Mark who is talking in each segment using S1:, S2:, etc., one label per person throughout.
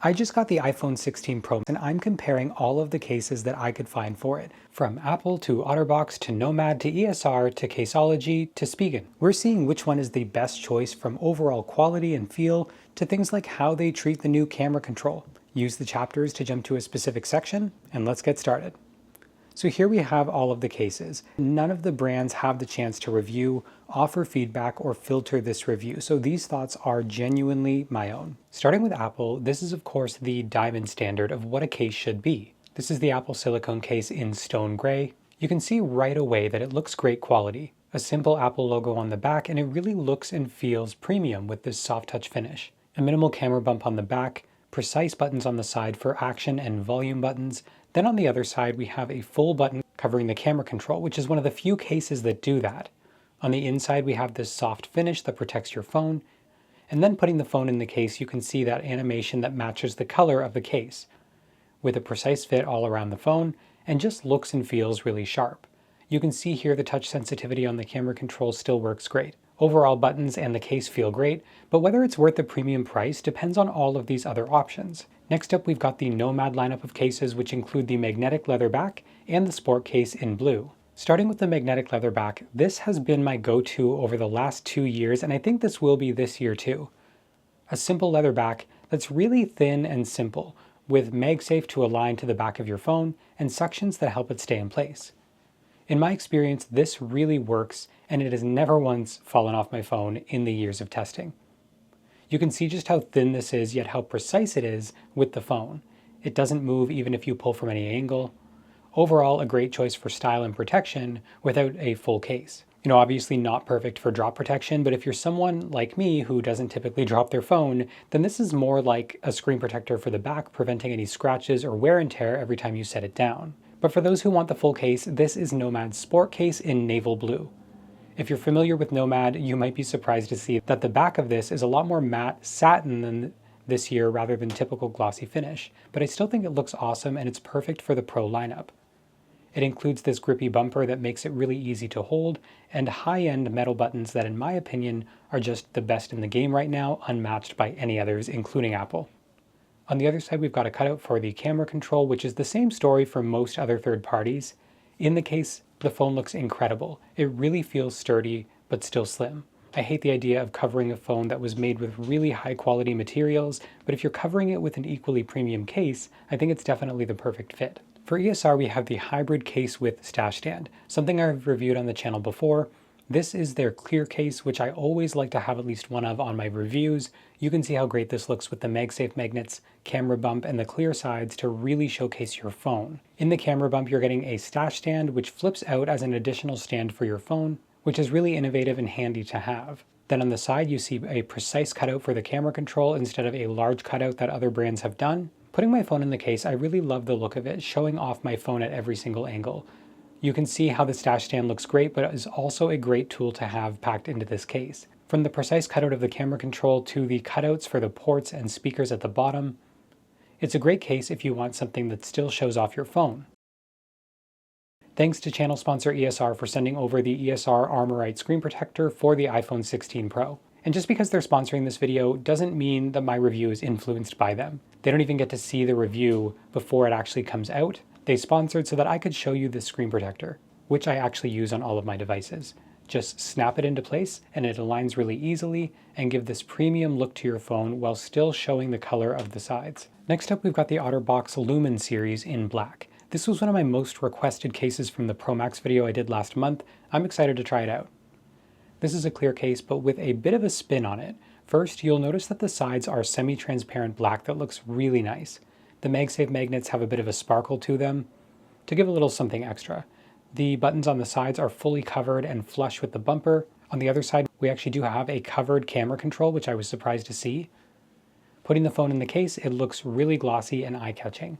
S1: I just got the iPhone 16 Pro and I'm comparing all of the cases that I could find for it, from Apple to Otterbox to NOMAD to ESR to Caseology to Spigen. We're seeing which one is the best choice from overall quality and feel to things like how they treat the new camera control. Use the chapters to jump to a specific section, and let's get started. So here we have all of the cases. None of the brands have the chance to review, offer feedback, or filter this review, so these thoughts are genuinely my own. Starting with Apple, this is of course the diamond standard of what a case should be. This is the Apple silicone case in stone gray. You can see right away that it looks great quality. A simple Apple logo on the back, and it really looks and feels premium with this soft touch finish. A minimal camera bump on the back, precise buttons on the side for action and volume buttons. Then on the other side, we have a full button covering the camera control, which is one of the few cases that do that. On the inside, we have this soft finish that protects your phone. And then putting the phone in the case, you can see that animation that matches the color of the case, with a precise fit all around the phone, and just looks and feels really sharp. You can see here the touch sensitivity on the camera control still works great. Overall, buttons and the case feel great, but whether it's worth the premium price depends on all of these other options. Next up, we've got the NOMAD lineup of cases, which include the magnetic leather back and the sport case in blue. Starting with the magnetic leather back, this has been my go-to over the last 2 years, and I think this will be this year too. A simple leather back that's really thin and simple, with MagSafe to align to the back of your phone and suctions that help it stay in place. In my experience, this really works, and it has never once fallen off my phone in the years of testing. You can see just how thin this is, yet how precise it is with the phone. It doesn't move even if you pull from any angle. Overall, a great choice for style and protection without a full case. Obviously not perfect for drop protection, but if you're someone like me who doesn't typically drop their phone, then this is more like a screen protector for the back, preventing any scratches or wear and tear every time you set it down. But for those who want the full case, this is NOMAD's sport case in naval blue. If you're familiar with NOMAD, you might be surprised to see that the back of this is a lot more matte satin than this year rather than typical glossy finish, but I still think it looks awesome and it's perfect for the Pro lineup. It includes this grippy bumper that makes it really easy to hold, and high-end metal buttons that in my opinion are just the best in the game right now, unmatched by any others, including Apple. On the other side, we've got a cutout for the camera control, which is the same story for most other third parties. In the case, the phone looks incredible. It really feels sturdy, but still slim. I hate the idea of covering a phone that was made with really high quality materials, but if you're covering it with an equally premium case, I think it's definitely the perfect fit. For ESR, we have the hybrid case with stash stand, something I've reviewed on the channel before. This is their clear case, which I always like to have at least one of on my reviews. You can see how great this looks with the MagSafe magnets, camera bump, and the clear sides to really showcase your phone. In the camera bump, you're getting a stash stand, which flips out as an additional stand for your phone, which is really innovative and handy to have. Then on the side, you see a precise cutout for the camera control instead of a large cutout that other brands have done. Putting my phone in the case, I really love the look of it, showing off my phone at every single angle. You can see how the stash stand looks great, but is also a great tool to have packed into this case. From the precise cutout of the camera control to the cutouts for the ports and speakers at the bottom, it's a great case if you want something that still shows off your phone. Thanks to channel sponsor ESR for sending over the ESR Armorite screen protector for the iPhone 16 Pro. And just because they're sponsoring this video doesn't mean that my review is influenced by them. They don't even get to see the review before it actually comes out. They sponsored so that I could show you this screen protector, which I actually use on all of my devices. Just snap it into place and it aligns really easily and give this premium look to your phone while still showing the color of the sides. Next up, we've got the Otterbox Lumen series in black. This was one of my most requested cases from the Pro Max video I did last month. I'm excited to try it out. This is a clear case, but with a bit of a spin on it. First, you'll notice that the sides are semi-transparent black that looks really nice. The MagSafe magnets have a bit of a sparkle to them to give a little something extra. The buttons on the sides are fully covered and flush with the bumper. On the other side, we actually do have a covered camera control, which I was surprised to see. Putting the phone in the case, it looks really glossy and eye-catching.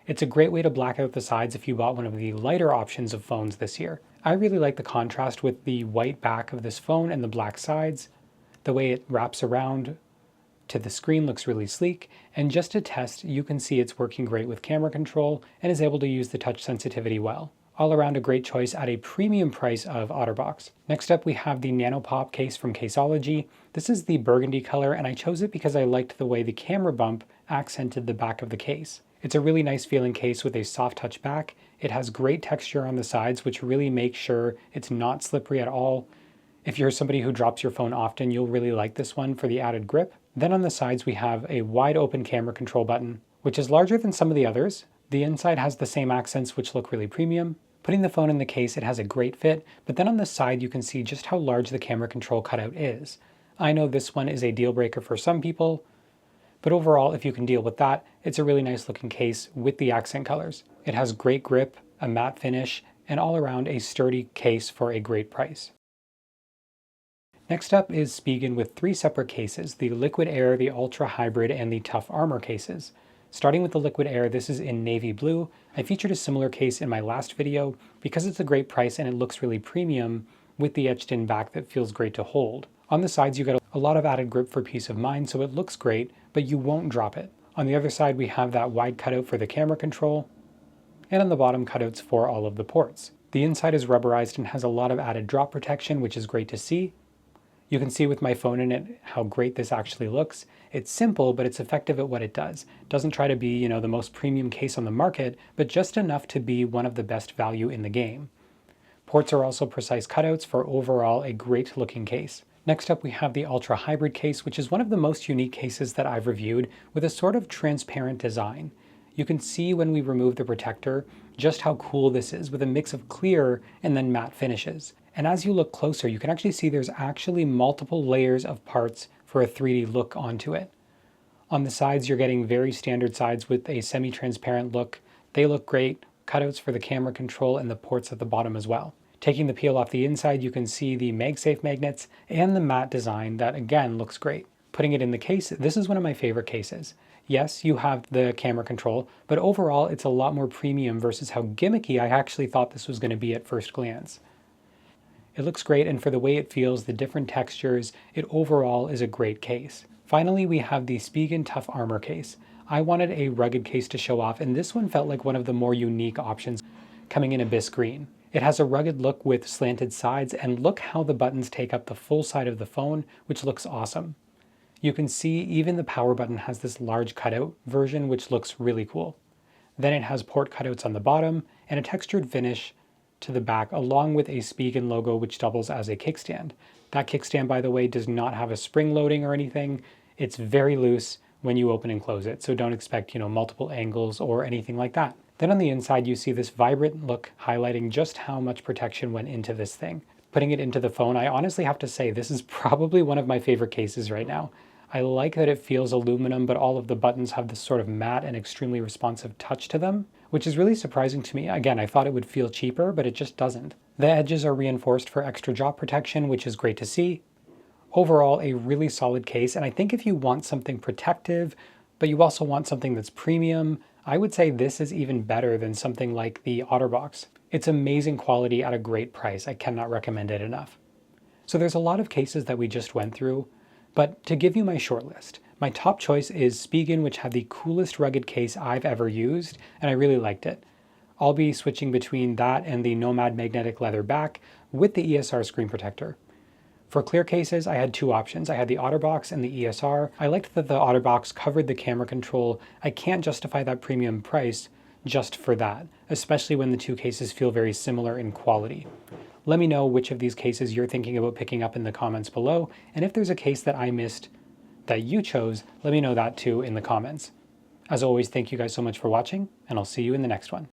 S1: It's a great way to black out the sides if you bought one of the lighter options of phones this year. I really like the contrast with the white back of this phone and the black sides. The way it wraps around to the screen looks really sleek, and just to test, you can see it's working great with camera control and is able to use the touch sensitivity well. All around a great choice at a premium price of Otterbox. Next up we have the Nano Pop case from Caseology. This is the burgundy color, and I chose it because I liked the way the camera bump accented the back of the case. It's a really nice feeling case with a soft touch back. It has great texture on the sides, which really makes sure it's not slippery at all. If you're somebody who drops your phone often, you'll really like this one for the added grip. Then on the sides we have a wide open camera control button, which is larger than some of the others. The inside has the same accents, which look really premium. Putting the phone in the case, it has a great fit, but then on the side you can see just how large the camera control cutout is. I know this one is a deal breaker for some people, but overall, if you can deal with that, it's a really nice looking case with the accent colors. It has great grip, a matte finish, and all around a sturdy case for a great price. Next up is Spigen with 3 separate cases, the Liquid Air, the Ultra Hybrid, and the Tough Armor cases. Starting with the Liquid Air, this is in navy blue. I featured a similar case in my last video because it's a great price and it looks really premium with the etched in back that feels great to hold. On the sides you get a lot of added grip for peace of mind, so it looks great, but you won't drop it. On the other side we have that wide cutout for the camera control, and on the bottom cutouts for all of the ports. The inside is rubberized and has a lot of added drop protection, which is great to see. You can see with my phone in it how great this actually looks. It's simple, but it's effective at what it does. It doesn't try to be, the most premium case on the market, but just enough to be one of the best value in the game. Ports are also precise cutouts for overall a great looking case. Next up we have the Ultra Hybrid case, which is one of the most unique cases that I've reviewed, with a sort of transparent design. You can see when we remove the protector just how cool this is, with a mix of clear and then matte finishes. And as you look closer, you can actually see there's actually multiple layers of parts for a 3D look onto it. On the sides, you're getting very standard sides with a semi-transparent look. They look great. Cutouts for the camera control and the ports at the bottom as well. Taking the peel off the inside, you can see the MagSafe magnets and the matte design that again looks great. Putting it in the case, this is one of my favorite cases. Yes, you have the camera control, but overall it's a lot more premium versus how gimmicky I actually thought this was going to be at first glance. It looks great, and for the way it feels, the different textures, it overall is a great case. Finally, we have the Spigen Tough Armor case. I wanted a rugged case to show off, and this one felt like one of the more unique options, coming in Abyss Green. It has a rugged look with slanted sides, and look how the buttons take up the full side of the phone, which looks awesome. You can see even the power button has this large cutout version, which looks really cool. Then it has port cutouts on the bottom, and a textured finish to the back, along with a Spigen logo which doubles as a kickstand. That kickstand, by the way, does not have a spring loading or anything. It's very loose when you open and close it, so don't expect, multiple angles or anything like that. Then on the inside you see this vibrant look highlighting just how much protection went into this thing. Putting it into the phone, I honestly have to say this is probably one of my favorite cases right now. I like that it feels aluminum, but all of the buttons have this sort of matte and extremely responsive touch to them, which is really surprising to me. Again, I thought it would feel cheaper, but it just doesn't. The edges are reinforced for extra drop protection, which is great to see. Overall, a really solid case, and I think if you want something protective, but you also want something that's premium, I would say this is even better than something like the Otterbox. It's amazing quality at a great price. I cannot recommend it enough. So there's a lot of cases that we just went through, but to give you my short list, my top choice is Spigen, which had the coolest rugged case I've ever used, and I really liked it. I'll be switching between that and the NOMAD magnetic leather back with the ESR screen protector. For clear cases, I had 2 options. I had the Otterbox and the ESR. I liked that the Otterbox covered the camera control. I can't justify that premium price just for that, especially when the 2 cases feel very similar in quality. Let me know which of these cases you're thinking about picking up in the comments below, and if there's a case that I missed that you chose, let me know that too in the comments. As always, thank you guys so much for watching, and I'll see you in the next one.